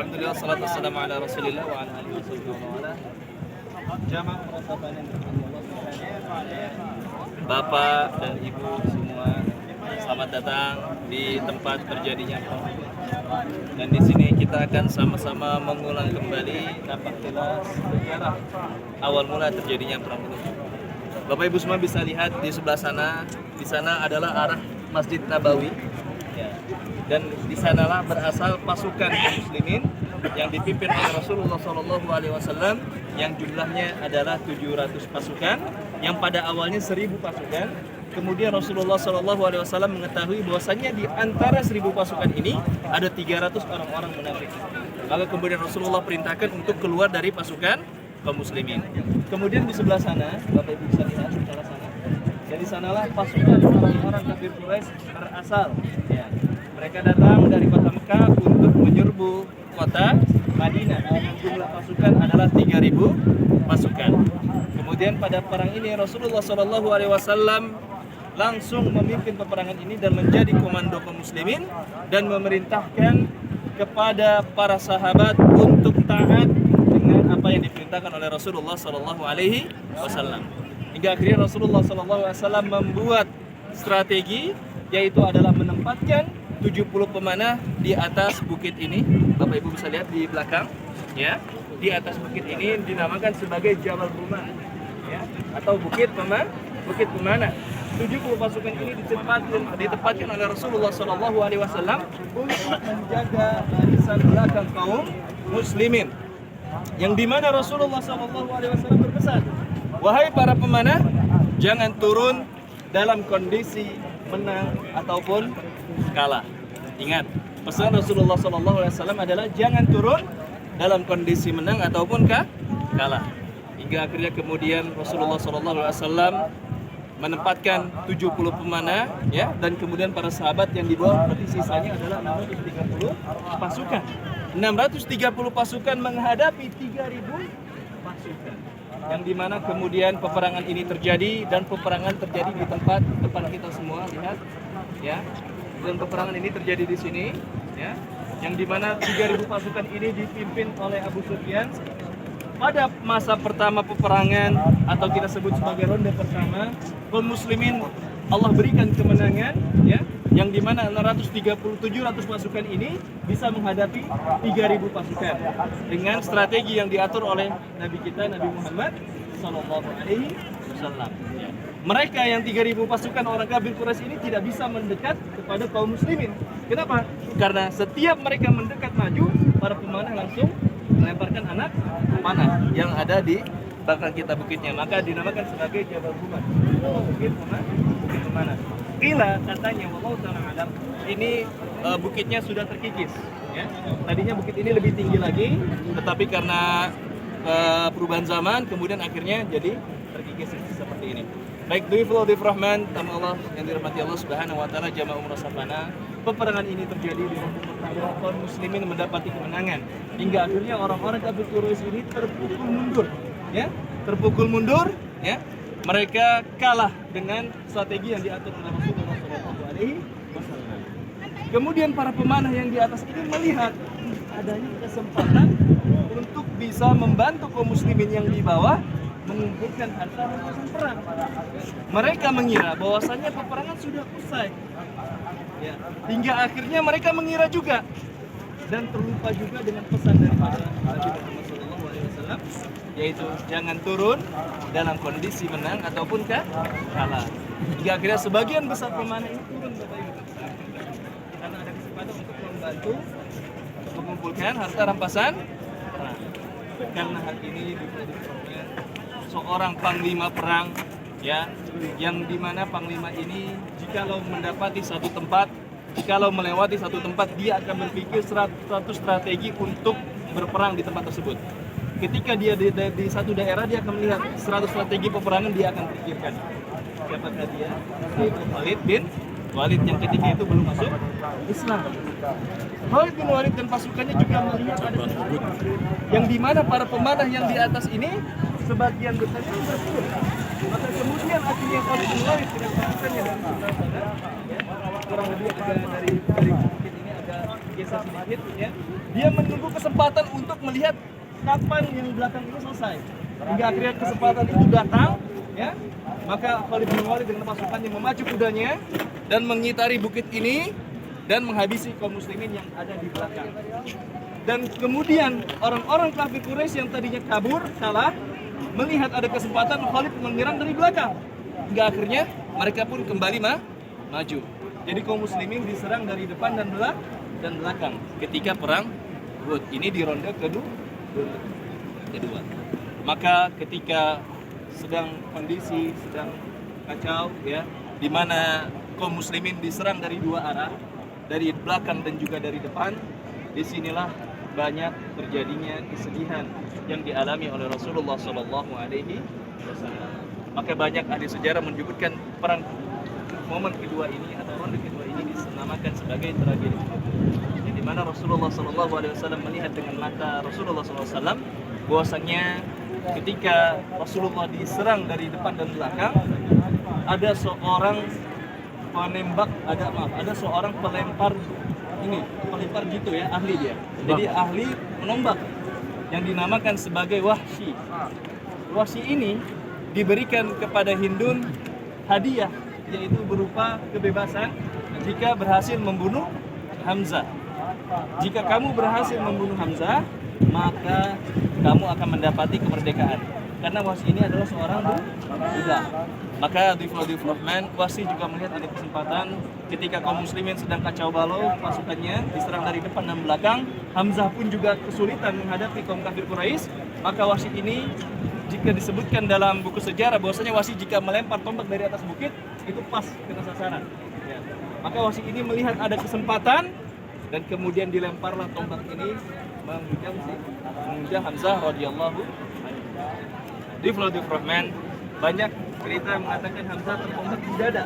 Alhamdulillah, salatu wassalamu ala Rasulillah wa ala alihi wasallam. Jamaah persahabatan yang dirahmati Allah Subhanahu wa taala. Bapak dan Ibu semua, selamat datang di tempat terjadinya perang. Dan di sini kita akan sama-sama mengulang kembali napak tilas sejarah awal mula terjadinya perang Uhud. Bapak Ibu semua bisa lihat di sebelah sana, di sana adalah arah Masjid Nabawi. Ya. Dan di sanalah berasal pasukan muslimin yang dipimpin oleh Rasulullah SAW yang jumlahnya adalah 700 pasukan, yang pada awalnya 1000 pasukan. Kemudian Rasulullah SAW mengetahui bahwasannya di antara 1000 pasukan ini ada 300 orang-orang munafik. Maka kemudian Rasulullah perintahkan untuk keluar dari pasukan kaum muslimin. Kemudian di sebelah sana, Bapak Ibu bisa lihat di sebelah sana. Dari sanalah pasukan orang-orang kafir Quraisy berasal. Ya. Mereka datang dari kota Mekah untuk menyerbu kota Madinah. Jumlah pasukan adalah 3000 pasukan. Kemudian pada perang ini Rasulullah SAW langsung memimpin peperangan ini dan menjadi komando kaum muslimin dan memerintahkan kepada para sahabat untuk taat dengan apa yang diperintahkan oleh Rasulullah SAW. Hingga akhirnya Rasulullah SAW membuat strategi, yaitu adalah menempatkan 70 pemanah di atas bukit ini. Bapak Ibu bisa lihat di belakang, ya. Di atas bukit ini dinamakan sebagai Jabal Rumah, ya, atau bukit pemanah. 70 pasukan ini ditempatkan oleh Rasulullah SAW untuk menjaga barisan belakang kaum muslimin. Yang dimana Rasulullah SAW berpesan, wahai para pemanah, jangan turun dalam kondisi menang ataupun kalah. Ingat, pesan Rasulullah SAW adalah jangan turun dalam kondisi menang ataupun kalah. Hingga akhirnya kemudian Rasulullah SAW menempatkan 70 pemanah, ya, dan kemudian para sahabat yang dibawa, berarti sisanya adalah 630 pasukan. 630 pasukan menghadapi 3000 pasukan. Yang dimana kemudian peperangan ini terjadi, dan peperangan terjadi di tempat depan kita semua, lihat, ya. Dan peperangan ini terjadi di sini, ya. Yang dimana 3000 pasukan ini dipimpin oleh Abu Sufyan. Pada masa pertama peperangan, atau kita sebut sebagai ronde pertama, kaum muslimin Allah berikan kemenangan, ya, yang dimana 700 pasukan ini bisa menghadapi 3000 pasukan dengan strategi yang diatur oleh Nabi kita, Nabi Muhammad SAW. Ya. Mereka yang 3000 pasukan orang kafir Quraisy ini tidak bisa mendekat kepada kaum muslimin. Kenapa? Karena setiap mereka mendekat maju, para pemanah langsung melemparkan anak panah yang ada di belakang kita bukitnya, maka dinamakan sebagai Jabal Rumah, bukit pemanah. Qila, katanya wallahu ta'ala alam, ini bukitnya sudah terkikis, ya. Tadinya bukit ini lebih tinggi lagi, tetapi karena perubahan zaman kemudian akhirnya jadi terkikis seperti ini. Baik, Duiful Rahman, tamu Allah yang dirahmati Allah Subhanahu wa taala, jamaah umrah sabana. Peperangan ini terjadi di waktu pertama kaum muslimin mendapati kemenangan, hingga akhirnya orang-orang kafir Quraisy ini terpukul mundur, ya. Terpukul mundur, ya. Mereka kalah dengan strategi yang diatur oleh Rasulullah SAW. Kemudian para pemanah yang di atas ini melihat adanya kesempatan untuk bisa membantu kaum muslimin yang di bawah mengumpulkan harta rampasan perang. Mereka mengira bahwasannya peperangan sudah usai, ya. Hingga akhirnya mereka mengira juga dan terlupa juga dengan pesan daripada Nabi Muhammad SAW, yaitu jangan turun dalam kondisi menang ataupun kalah. Hingga akhirnya sebagian besar pemanah ini turun, Bapak Ibu, karena ada kesempatan untuk membantu mengumpulkan harta rampasan perang. Karena hal ini diperlukan seorang panglima perang, ya, yang dimana panglima ini jikalau mendapati satu tempat, jikalau melewati satu tempat, dia akan berpikir 100 strategi untuk berperang di tempat tersebut. Ketika dia di satu daerah, dia akan melihat 100 strategi peperangan, dia akan pikirkan. Siapakah dia? Yaitu Khalid bin Walid, yang ketika itu belum masuk Islam. Khalid bin Walid dan pasukannya juga melihat ada yang dimana para pemanah yang di atas ini sebagian besarnya berturun. Maka kemudian akhirnya Khalid bin Walid dengan pasukannya dari sebelah sana, ya, kurang lebih ada dari bukit ini ada geser sedikit ya. Dia menunggu kesempatan untuk melihat kapan yang belakang ini selesai. Hingga akhirnya kesempatan itu datang ya. Maka Khalid bin Walid dengan pasukannya memacu kudanya dan mengitari bukit ini dan menghabisi kaum muslimin yang ada di belakang. Dan kemudian orang-orang kafir Quraisy yang tadinya kabur, kalah, melihat ada kesempatan Khalid menyerang dari belakang. Hingga akhirnya mereka pun kembali maju. Jadi kaum muslimin diserang dari depan dan belakang ketika perang Uhud. Ini di ronde kedua. Maka ketika kondisi sedang kacau ya, di mana kaum muslimin diserang dari dua arah, dari belakang dan juga dari depan, disinilah banyak terjadinya kesedihan yang dialami oleh Rasulullah Shallallahu Alaihi Wasallam. Maka banyak ahli sejarah menyebutkan perang momen kedua ini atau ronde kedua ini dinamakan sebagai tragedi Uhud. Di mana Rasulullah Shallallahu Alaihi Wasallam melihat dengan mata Rasulullah Shallallahu Alaihi Wasallam bahwasanya ketika Rasulullah diserang dari depan dan belakang, ada seorang penembak, ada seorang pelempar gitu ya, ahli dia. Jadi ahli menombak yang dinamakan sebagai Wahsy. Wahsy ini diberikan kepada Hindun hadiah, yaitu berupa kebebasan jika berhasil membunuh Hamzah. Jika kamu berhasil membunuh Hamzah, maka kamu akan mendapati kemerdekaan. Karena Wahsy ini adalah seorang budak. Maka Dhifrul Rahman, Wahsy juga melihat ada kesempatan ketika kaum muslimin sedang kacau balau, pasukannya diserang dari depan dan belakang, Hamzah pun juga kesulitan menghadapi kaum kafir Quraisy. Maka Wahsy ini jika disebutkan dalam buku sejarah bahwasanya Wahsy jika melempar tombak dari atas bukit itu pas kena sasaran. Ya. Maka Wahsy ini melihat ada kesempatan dan kemudian dilemparlah tombak ini menghujam Hamzah radhiyallahu anhu. Dhifrul Rahman, banyak cerita mengatakan Hamzah tertombak di dada.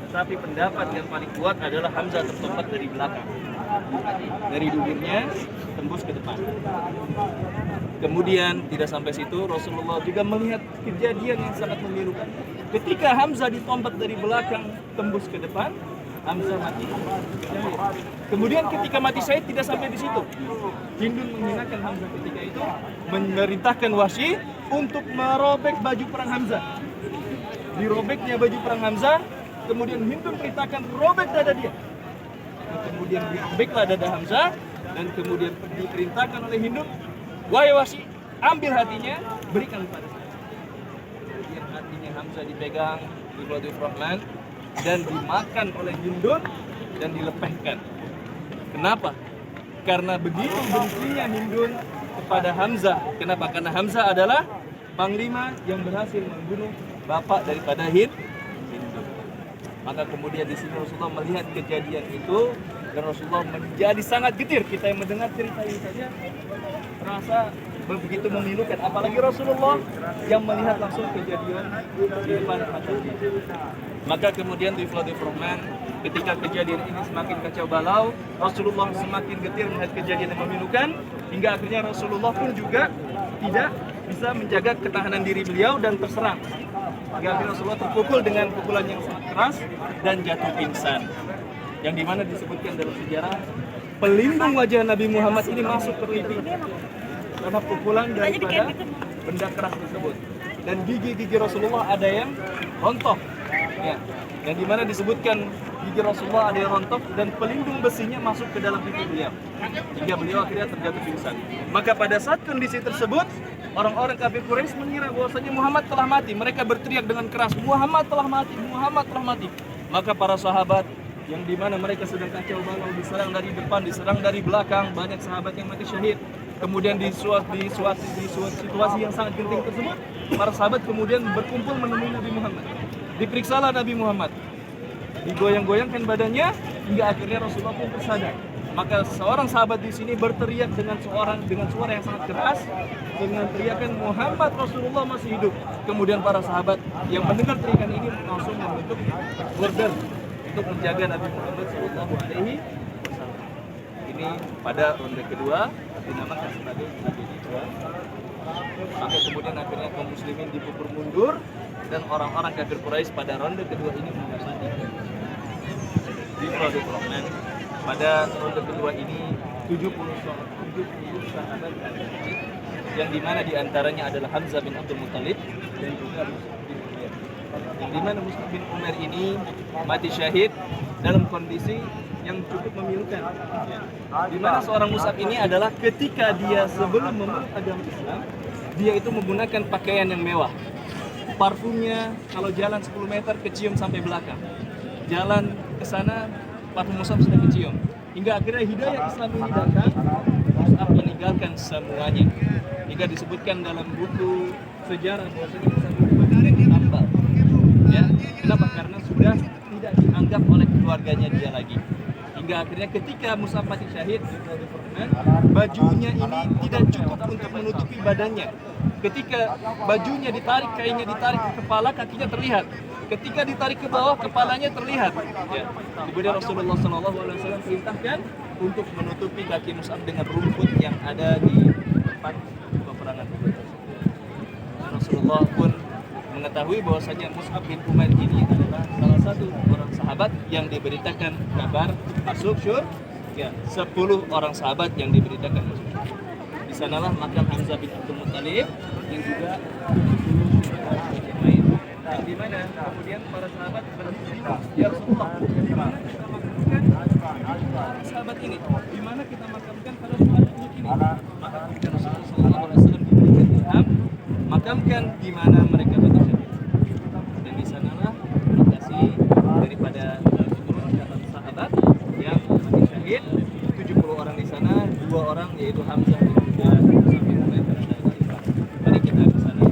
Tapi pendapat yang paling kuat adalah Hamzah tertombak dari belakang. Dari bibirnya tembus ke depan. Kemudian tidak sampai situ, Rasulullah juga melihat kejadian yang sangat memilukan. Ketika Hamzah ditombak dari belakang tembus ke depan, Hamzah mati syahid. Kemudian ketika mati syahid tidak sampai di situ. Hindun menghinakan Hamzah ketika itu, memerintahkan Wahsy untuk merobek baju perang Hamzah. Dirobeknya baju perang Hamzah, kemudian Hindun perintahkan robek dada dia. Kemudian dirobeklah dada Hamzah dan kemudian diperintahkan oleh Hindun, wahai Wahsy, ambil hatinya, berikan kepada saya. Kemudian hatinya Hamzah dipegang di Rahman dan dimakan oleh Hindun dan dilepehkan. Kenapa? Karena begitu bencinya Hindun kepada Hamzah. Kenapa? Karena Hamzah adalah panglima yang berhasil membunuh bapak daripada Hindun. Maka kemudian di sini Rasulullah melihat kejadian itu dan Rasulullah menjadi sangat getir. Kita yang mendengar cerita ini saja terasa begitu memilukan, apalagi Rasulullah yang melihat langsung kejadian di depan matanya. Maka kemudian di Rahman, ketika kejadian ini semakin kacau balau, Rasulullah semakin getir melihat kejadian yang memilukan, hingga akhirnya Rasulullah pun juga tidak bisa menjaga ketahanan diri beliau dan terserang. Hingga akhirnya Rasulullah terpukul dengan pukulan yang sangat keras dan jatuh pingsan. Yang dimana disebutkan dalam sejarah, pelindung wajah Nabi Muhammad ini masuk ke pipi karena pukulan daripada benda keras tersebut. Dan gigi-gigi Rasulullah ada yang rontok. Ya. Yang dimana disebutkan gigi Rasulullah ada yang rontok dan pelindung besinya masuk ke dalam pipi beliau. Hingga beliau akhirnya terjatuh pingsan. Maka pada saat kondisi tersebut, orang-orang kafir Quraisy mengira bahwasanya Muhammad telah mati. Mereka berteriak dengan keras, Muhammad telah mati, Muhammad telah mati. Maka para sahabat yang dimana mereka sedang kacau balau, diserang dari depan, diserang dari belakang, banyak sahabat yang mati syahid. Kemudian di situasi yang sangat genting tersebut, para sahabat kemudian berkumpul menemui Nabi Muhammad. Diperiksalah Nabi Muhammad, digoyang-goyangkan badannya hingga akhirnya Rasulullah pun tersadar. Maka seorang sahabat di sini berteriak dengan suara yang sangat keras dengan teriakan Muhammad Rasulullah masih hidup. Kemudian para sahabat yang mendengar teriakan ini langsung membentuk order untuk menjaga Nabi Muhammad Sallallahu Alaihi Wasallam. Ini pada ronde kedua dinamakan sebagai tragedi Uhud. Maka kemudian akhirnya kaum muslimin dipukul mundur dan orang-orang kafir Quraisy pada ronde kedua ini menguasai di Rahman. pada ronde kedua ini 70 sahabat yang dimana diantaranya adalah Hamzah bin Abdul Muttalib dan juga Mus'ab bin Umair. Yang dimana Mus'ab bin Umair ini mati syahid dalam kondisi yang cukup memilukan. Di mana seorang Mus'ab ini adalah ketika dia sebelum memeluk agama Islam, dia itu menggunakan pakaian yang mewah. Parfumnya kalau jalan 10 meter kecium sampai belakang. Jalan ke sana parfum Mus'ab sudah kecium. Hingga akhirnya hidayah Islam ini datang, Mus'ab meninggalkan semuanya. Hingga disebutkan dalam buku sejarah bahwasanya Mus'ab bin Umair ya, kenapa? Karena sudah tidak dianggap oleh keluarganya dia lagi. Hingga akhirnya ketika Mus'ab mati syahid, bajunya ini tidak cukup untuk menutupi badannya. Ketika bajunya ditarik, kainnya ditarik ke kepala, kakinya terlihat. Ketika ditarik ke bawah, kepalanya terlihat. Ya. Kemudian Rasulullah SAW perintahkan untuk menutupi kaki Mus'ab dengan rumput yang ada di tempat peperangan. Rasulullah pun mengetahui bahwasanya Mus'ab bin Umair ini adalah salah satu orang sahabat yang diberitakan kabar masuk syurga. Ya, 10 orang sahabat yang diberitakan masuk syurga. Di sanalah makam Hamzah bin Abdul Muttalib yang juga 70 sahabat yang lain. Nah, di mana kemudian para sahabat berkata, "Ya Rasulullah, di mana kita makamkan sahabat ini? Di mana kita makamkan para sahabat ini?" Maka Rasulullah SAW memberikan ilham, makamkan di mana mereka mati syahid. Dan di sanalah lokasi daripada keturunan sahabat yang mati syahid. 70 orang di sana, 2 orang yaitu Hamzah dan juga Mus'ab bin Umair berada di sana. Mari kita ke sana.